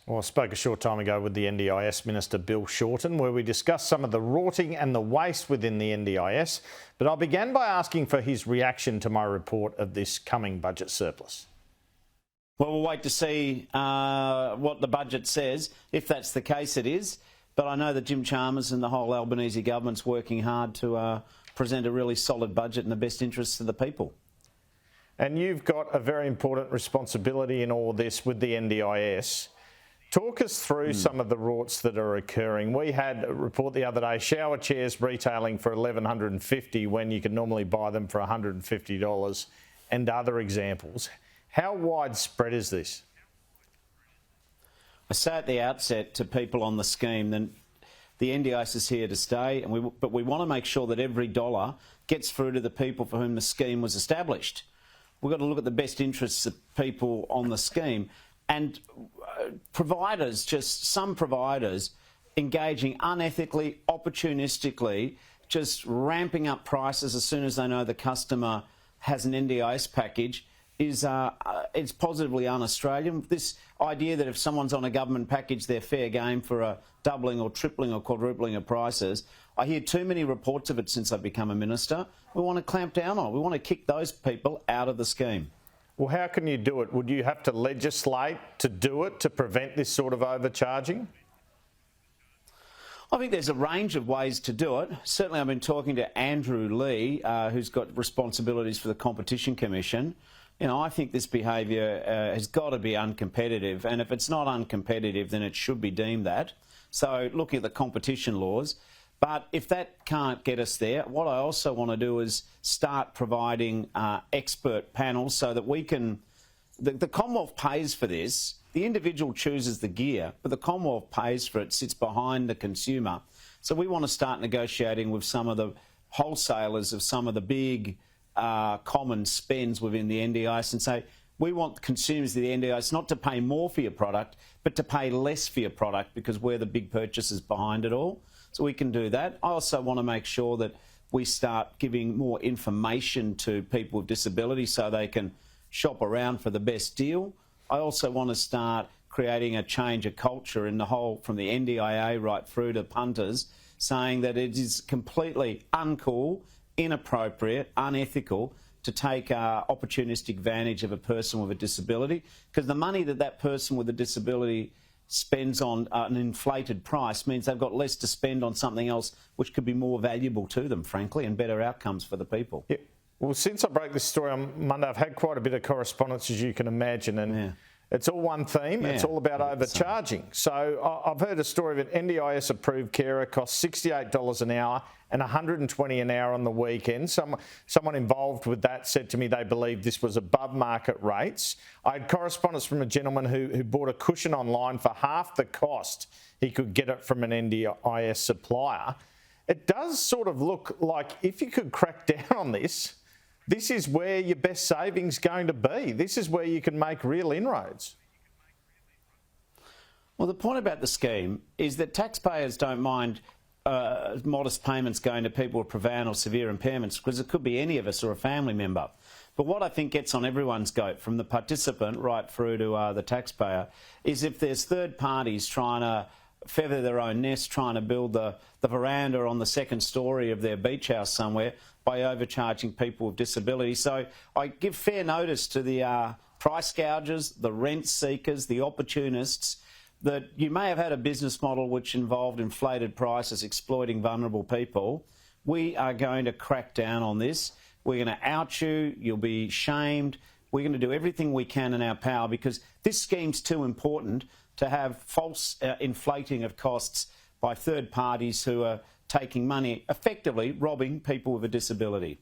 Well, I spoke a short time ago with the NDIS Minister Bill Shorten, where we discussed some of the rorting and the waste within the NDIS. But I began by asking for his reaction to my report of this coming budget surplus. Well, we'll wait to see what the budget says. If that's the case, it is. But I know that Jim Chalmers and the whole Albanese government's working hard to present a really solid budget in the best interests of the people. And you've got a very important responsibility in all this with the NDIS. Talk us through some of the rorts that are occurring. We had a report the other day, shower chairs retailing for $1,150 when you can normally buy them for $150, and other examples. How widespread is this? I say at the outset to people on the scheme that the NDIS is here to stay, but we want to make sure that every dollar gets through to the people for whom the scheme was established. We've got to look at the best interests of people on the scheme. And providers, just some providers, engaging unethically, opportunistically, just ramping up prices as soon as they know the customer has an NDIS package, it's positively un-Australian. This idea that if someone's on a government package, they're fair game for a doubling or tripling or quadrupling of prices. I hear too many reports of it since I've become a minister. We want to clamp down on it. We want to kick those people out of the scheme. Well, how can you do it? Would you have to legislate to do it, to prevent this sort of overcharging? I think there's a range of ways to do it. Certainly I've been talking to Andrew Lee, who's got responsibilities for the Competition Commission. You know, I think this behaviour has got to be uncompetitive, and if it's not uncompetitive, then it should be deemed that. So looking at the competition laws. But if that can't get us there, what I also want to do is start providing expert panels so that we can... The Commonwealth pays for this. The individual chooses the gear, but the Commonwealth pays for it, sits behind the consumer. So we want to start negotiating with some of the wholesalers of some of the big common spends within the NDIS and say, we want consumers of the NDIS not to pay more for your product, but to pay less for your product because we're the big purchasers behind it all. So we can do that. I also want to make sure that we start giving more information to people with disabilities so they can shop around for the best deal. I also want to start creating a change of culture in the whole, from the NDIA right through to punters, saying that it is completely uncool, inappropriate, unethical to take opportunistic advantage of a person with a disability, because the money that that person with a disability spends on an inflated price means they've got less to spend on something else which could be more valuable to them, frankly, and better outcomes for the people. Yeah. Well, since I broke this story on Monday, I've had quite a bit of correspondence, as you can imagine, and it's all one theme. Yeah. It's all about overcharging. So I've heard a story of an NDIS-approved carer costs $68 an hour and $120 an hour on the weekend. Someone involved with that said to me they believed this was above market rates. I had correspondence from a gentleman who bought a cushion online for half the cost he could get it from an NDIS supplier. It does sort of look like if you could crack down on this, this is where your best savings going to be. This is where you can make real inroads. Well, the point about the scheme is that taxpayers don't mind modest payments going to people with profound or severe impairments, because it could be any of us or a family member. But what I think gets on everyone's goat, from the participant right through to the taxpayer, is if there's third parties trying to feather their own nest, trying to build the veranda on the second story of their beach house somewhere by overcharging people with disabilities. So I give fair notice to the price gougers, the rent seekers, the opportunists, that you may have had a business model which involved inflated prices, exploiting vulnerable people. We are going to crack down on this. We're going to out you. You'll be shamed. We're going to do everything we can in our power, because this scheme's too important to have false inflating of costs by third parties who are taking money, effectively robbing people with a disability.